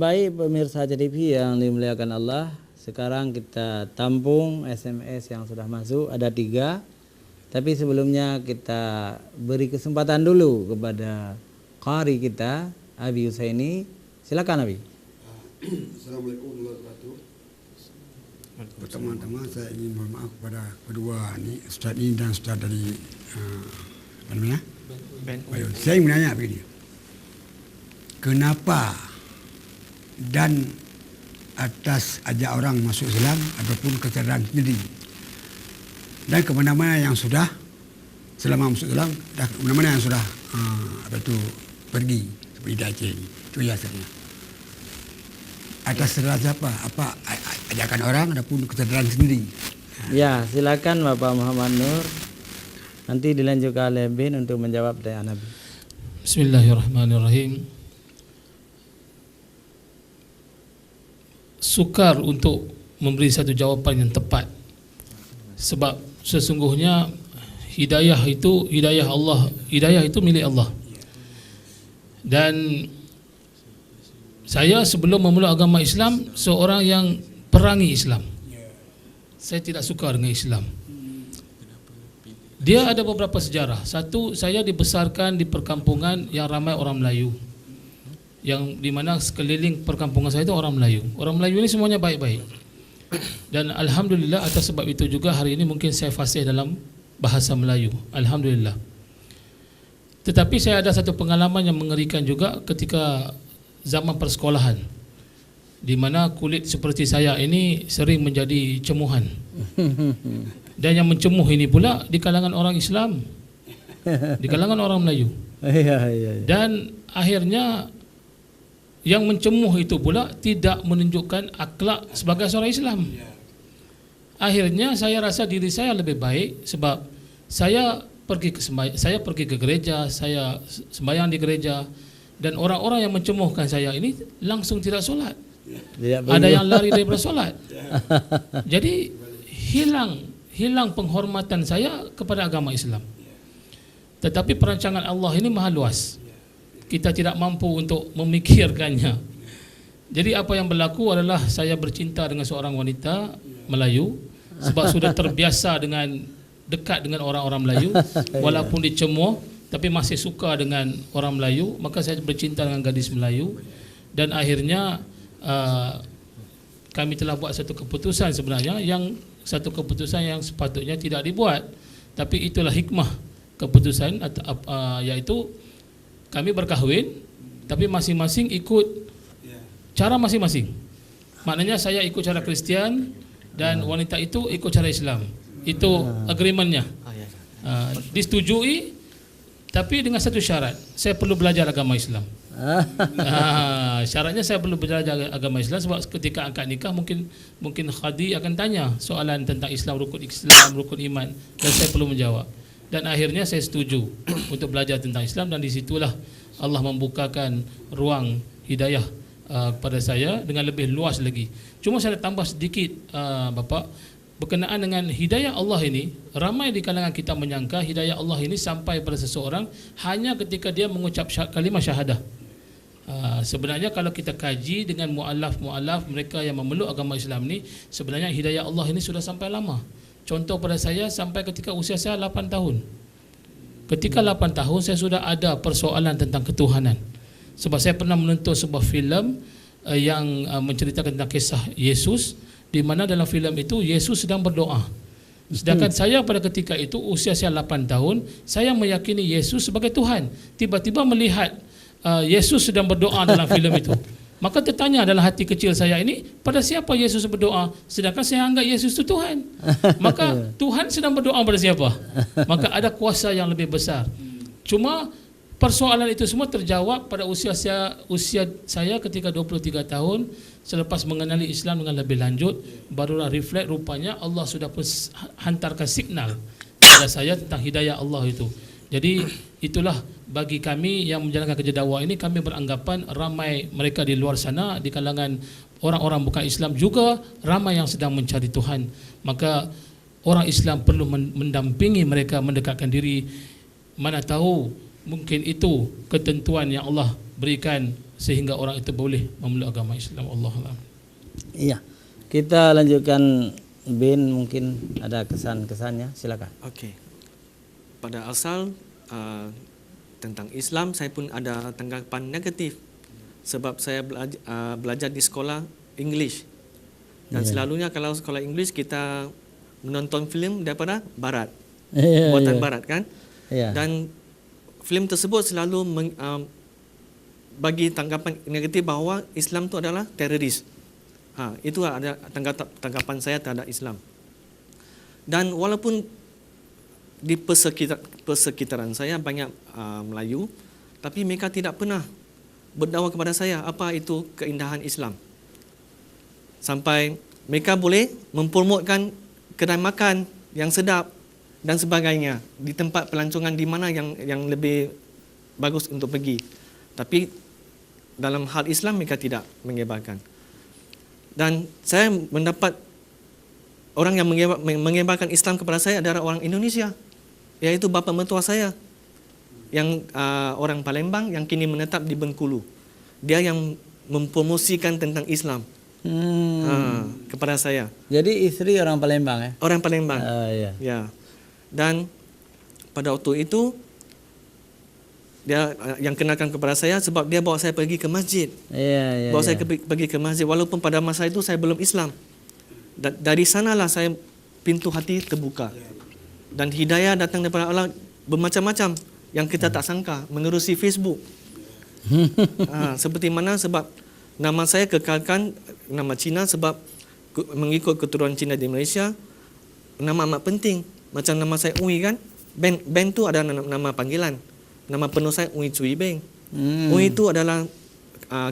Baik pemirsa CTV yang dimuliakan Allah, sekarang kita tampung SMS yang sudah masuk, ada 3. Tapi sebelumnya kita beri kesempatan dulu kepada qari kita, Abi Husaini. Silakan Abi. Assalamualaikum warahmatullahi wabarakatuh. Pertama-tama saya ingin mohon maaf kepada kedua ni, Ustaz ini dan Ustaz dari apa namanya? Baik. Saya ingin menanya begini. Kenapa dan atas ajak orang masuk Islam ataupun kecerdasan sendiri, dan ke mana-mana yang sudah selama masuk Islam, dah ke mana-mana yang sudah pergi seperti di Aceh ini, itu biasanya atas dasar apa ajakan orang ataupun kecerdasan sendiri. Ya, silakan Bapak Muhammad Nur. Nanti dilanjutkan oleh Bin untuk menjawab dari Nabi. Bismillahirrahmanirrahim. Sukar untuk memberi satu jawapan yang tepat, sebab sesungguhnya hidayah itu milik Allah. Dan saya sebelum memeluk agama Islam seorang yang perangi Islam. Saya tidak suka dengan Islam. Dia ada beberapa sejarah. Satu, saya dibesarkan di perkampungan yang ramai orang Melayu, yang di mana sekeliling perkampungan saya itu orang Melayu. Orang Melayu ini semuanya baik-baik. Dan alhamdulillah atas sebab itu juga hari ini mungkin saya fasih dalam bahasa Melayu. Alhamdulillah. Tetapi saya ada satu pengalaman yang mengerikan juga ketika zaman persekolahan, di mana kulit seperti saya ini sering menjadi cemuhan. Dan yang mencemuh ini pula di kalangan orang Islam, di kalangan orang Melayu. Dan akhirnya yang mencemuh itu pula tidak menunjukkan akhlak sebagai seorang Islam. Akhirnya saya rasa diri saya lebih baik sebab saya pergi ke gereja, saya sembahyang di gereja, dan orang-orang yang mencemuhkan saya ini langsung tidak solat. Ada yang lari daripada solat. Jadi hilang penghormatan saya kepada agama Islam. Tetapi perancangan Allah ini maha luas. Kita tidak mampu untuk memikirkannya. Jadi apa yang berlaku adalah saya bercinta dengan seorang wanita Melayu, sebab sudah terbiasa dengan dekat dengan orang-orang Melayu, walaupun dicemuh tapi masih suka dengan orang Melayu, maka saya bercinta dengan gadis Melayu. Dan akhirnya kami telah buat satu keputusan sebenarnya, yang satu keputusan yang sepatutnya tidak dibuat, tapi itulah hikmah keputusan, yaitu kami berkahwin, tapi masing-masing ikut cara masing-masing. Maknanya saya ikut cara Kristian dan wanita itu ikut cara Islam. Itu agreementnya. Disetujui, tapi dengan satu syarat, saya perlu belajar agama Islam. Syaratnya saya perlu belajar agama Islam, sebab ketika akad nikah mungkin khadi akan tanya soalan tentang Islam, rukun iman, dan saya perlu menjawab. Dan akhirnya saya setuju untuk belajar tentang Islam, dan disitulah Allah membukakan ruang hidayah kepada saya dengan lebih luas lagi. Cuma saya tambah sedikit Bapak, berkenaan dengan hidayah Allah ini, ramai di kalangan kita menyangka hidayah Allah ini sampai pada seseorang hanya ketika dia mengucap kalimah syahadah. Sebenarnya kalau kita kaji dengan mu'alaf mereka yang memeluk agama Islam ni, sebenarnya hidayah Allah ini sudah sampai lama. Contoh pada saya sampai ketika usia saya 8 tahun. Ketika 8 tahun saya sudah ada persoalan tentang ketuhanan. Sebab saya pernah menonton sebuah filem yang menceritakan tentang kisah Yesus, di mana dalam filem itu Yesus sedang berdoa. Sedangkan saya pada ketika itu usia saya 8 tahun, saya meyakini Yesus sebagai Tuhan. Tiba-tiba melihat Yesus sedang berdoa dalam filem itu. Maka tertanya dalam hati kecil saya ini, pada siapa Yesus berdoa? Sedangkan saya anggap Yesus itu Tuhan. Maka Tuhan sedang berdoa pada siapa? Maka ada kuasa yang lebih besar. Cuma persoalan itu semua terjawab pada usia saya ketika 23 tahun, selepas mengenali Islam dengan lebih lanjut, barulah reflect rupanya Allah sudah pun hantarkan signal kepada saya tentang hidayah Allah itu. Jadi itulah bagi kami yang menjalankan kerja dakwah ini, kami beranggapan ramai mereka di luar sana, di kalangan orang-orang bukan Islam juga ramai yang sedang mencari Tuhan. Maka orang Islam perlu mendampingi mereka mendekatkan diri. Mana tahu mungkin itu ketentuan yang Allah berikan sehingga orang itu boleh memeluk agama Islam. Allahuakbar. Iya. Kita lanjutkan, Bin, mungkin ada kesan-kesannya, silakan. Okey. Pada asal tentang Islam saya pun ada tanggapan negatif sebab saya belajar di sekolah English. Dan selalunya kalau sekolah English kita menonton filem daripada barat. Buatan barat kan? Iya. Dan filem tersebut selalu bagi tanggapan negatif bahawa Islam itu adalah teroris. Itu ada tanggapan saya terhadap Islam. Dan walaupun di persekitaran saya banyak Melayu, tapi mereka tidak pernah berdakwah kepada saya apa itu keindahan Islam. Sampai mereka boleh mempromotkan kedai makan yang sedap dan sebagainya di tempat pelancongan di mana yang lebih bagus untuk pergi. Tapi dalam hal Islam mereka tidak menyebarkan. Dan saya mendapat orang yang menyebarkan Islam kepada saya adalah orang Indonesia, iaitu bapa mertua saya yang orang Palembang yang kini menetap di Bengkulu. Dia yang mempromosikan tentang Islam kepada saya. Jadi istri orang Palembang ya? Orang Palembang. Iya. Ya. Dan pada waktu itu dia yang kenalkan kepada saya sebab dia bawa saya pergi ke masjid. Iya. Bawa saya pergi ke masjid walaupun pada masa itu saya belum Islam. Dari sanalah saya pintu hati terbuka. Dan hidayah datang daripada Allah bermacam-macam yang kita tak sangka menerusi Facebook. Seperti mana sebab nama saya kekalkan nama Cina sebab mengikut keturunan Cina di Malaysia, nama amat penting. Macam nama saya Ui kan, Ben tu ada nama panggilan. Nama penuh saya Ui Cui Beng. Ui itu adalah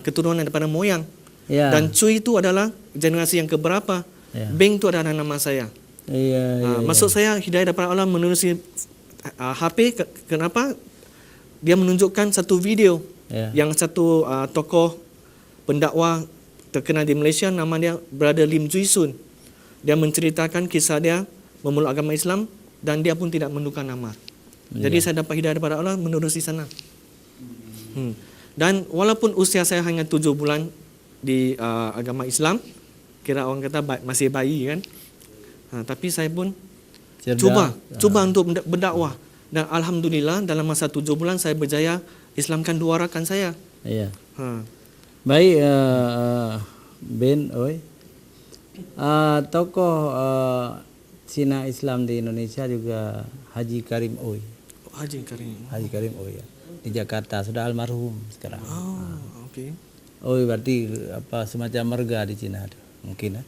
keturunan daripada moyang. Ya. Dan Cui itu adalah generasi yang keberapa. Ya. Beng itu adalah nama saya. Iya. Maksud saya hidayah daripada Allah menerusi HP. Kenapa? Dia menunjukkan satu video yang satu tokoh pendakwah terkenal di Malaysia, nama dia Brother Lim Jui Sun. Dia menceritakan kisah dia memeluk agama Islam dan dia pun tidak menukar nama. Jadi saya dapat hidayah daripada Allah menerusi sana. Dan walaupun usia saya hanya 7 bulan di agama Islam, kira orang kata masih bayi kan, tapi saya pun cuba untuk berdakwah. Dan alhamdulillah dalam masa 7 bulan saya berjaya Islamkan 2 rakan saya. Iya. Baik, Ben, oi. Tokoh Cina Islam di Indonesia juga Haji Karim Oi. Haji Karim Oi ya. Di Jakarta sudah almarhum sekarang. Okey. Oi berarti apa semacam marga di Cina ada. Mungkin ya.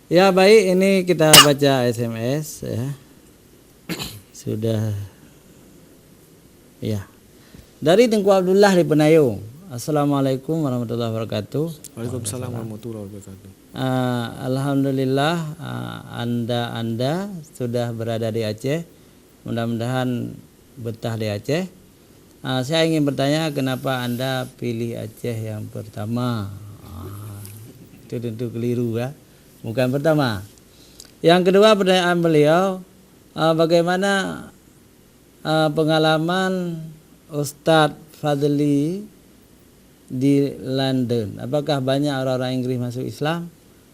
Ya baik, ini kita baca SMS ya. Sudah. Ya. Dari Tengku Abdullah di Penayung. Assalamualaikum warahmatullahi wabarakatuh. Waalaikumsalam warahmatullahi wabarakatuh. Alhamdulillah Anda sudah berada di Aceh. Mudah-mudahan betah di Aceh. Saya ingin bertanya kenapa Anda pilih Aceh yang pertama. Itu tentu keliru ya. Bukan pertama. Yang kedua pertanyaan beliau, bagaimana pengalaman Ustadz Fadli di London? Apakah banyak orang-orang Inggris masuk Islam?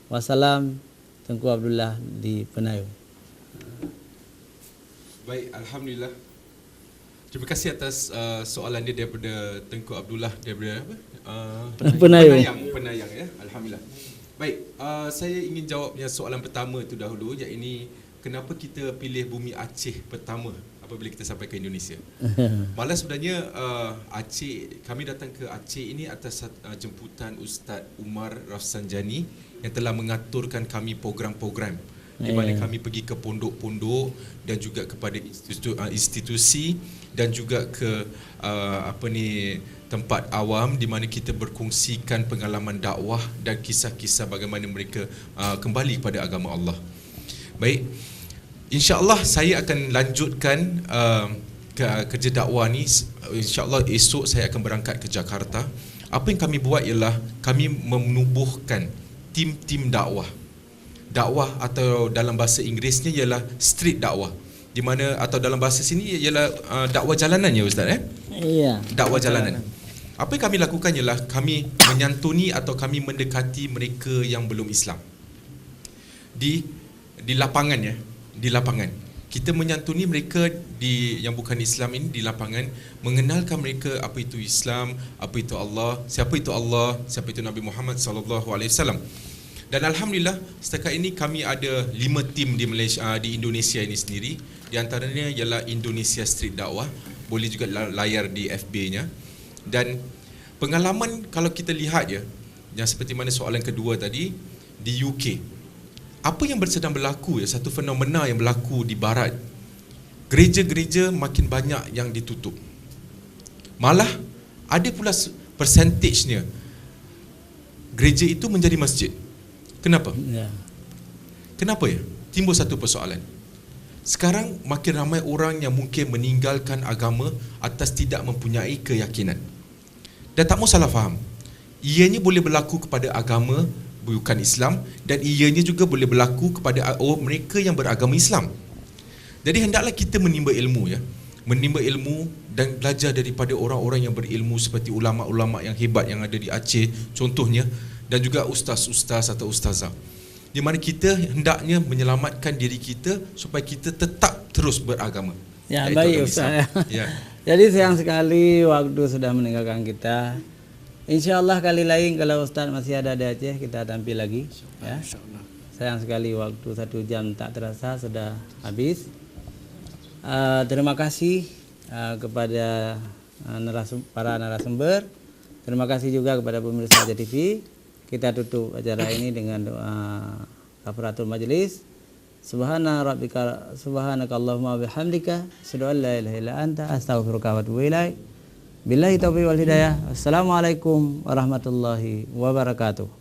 Wassalam, Tengku Abdullah di Penayung. Baik, alhamdulillah. Terima kasih atas soalan dia daripada Tengku Abdullah daripada apa? Penayung ya. Alhamdulillah. Baik, saya ingin jawab yang soalan pertama itu dahulu, iaitu kenapa kita pilih bumi Aceh pertama apabila kita sampai ke Indonesia. Malah sebenarnya Aceh, kami datang ke Aceh ini atas jemputan Ustaz Umar Rafsanjani yang telah mengaturkan kami program-program di mana kami pergi ke pondok-pondok dan juga kepada institusi dan juga ke tempat awam di mana kita berkongsikan pengalaman dakwah dan kisah-kisah bagaimana mereka kembali kepada agama Allah. Baik, insya-Allah saya akan lanjutkan kerja dakwah ni. Insya-Allah esok saya akan berangkat ke Jakarta. Apa yang kami buat ialah kami menubuhkan tim-tim dakwah. Dakwah atau dalam bahasa Inggerisnya ialah street dakwah. Di mana atau dalam bahasa sini ialah dakwah jalanan ya Ustaz Iya. Dakwah jalanan. Apa yang kami lakukan ialah kami menyantuni atau kami mendekati mereka yang belum Islam. Di lapangan ya, di lapangan. Kita menyantuni mereka yang bukan Islam ini di lapangan, mengenalkan mereka apa itu Islam, apa itu Allah, siapa itu Nabi Muhammad SAW. Dan alhamdulillah setakat ini kami ada 5 tim di Malaysia, di Indonesia ini sendiri. Di antaranya ialah Indonesia Street Dakwah. Boleh juga layar di FB-nya. Dan pengalaman kalau kita lihat ya, yang seperti mana soalan kedua tadi, di UK, apa yang sedang berlaku ya, satu fenomena yang berlaku di barat, gereja-gereja makin banyak yang ditutup. Malah ada pula persentajnya gereja itu menjadi masjid. Kenapa? Ya. Kenapa ya? Timbul satu persoalan. Sekarang makin ramai orang yang mungkin meninggalkan agama atas tidak mempunyai keyakinan. Dan tak mahu salah faham. Ianya boleh berlaku kepada agama bukan Islam, dan ianya juga boleh berlaku kepada mereka yang beragama Islam. Jadi hendaklah kita menimba ilmu ya. Menimba ilmu dan belajar daripada orang-orang yang berilmu seperti ulama-ulama yang hebat yang ada di Aceh contohnya, dan juga ustaz-ustaz atau ustazah. Di mana kita hendaknya menyelamatkan diri kita supaya kita tetap terus beragama. Ya, iaitu baik agama Ustaz. Islam. Ya. Jadi sayang sekali waktu sudah meninggalkan kita. InsyaAllah kali lain kalau Ustaz masih ada di Aceh, kita tampil lagi. Ya. Sayang sekali waktu 1 jam tak terasa sudah habis. Terima kasih kepada para narasumber. Terima kasih juga kepada pemirsa Aceh TV. Kita tutup acara ini dengan doa kafaratul majlis. Subhanakallahumma bihamdika asyhadu an la ilaha illa anta astaghfiruka wa atubu ilaik. Billahi taufiq wal hidayah. Assalamualaikum warahmatullahi wabarakatuh.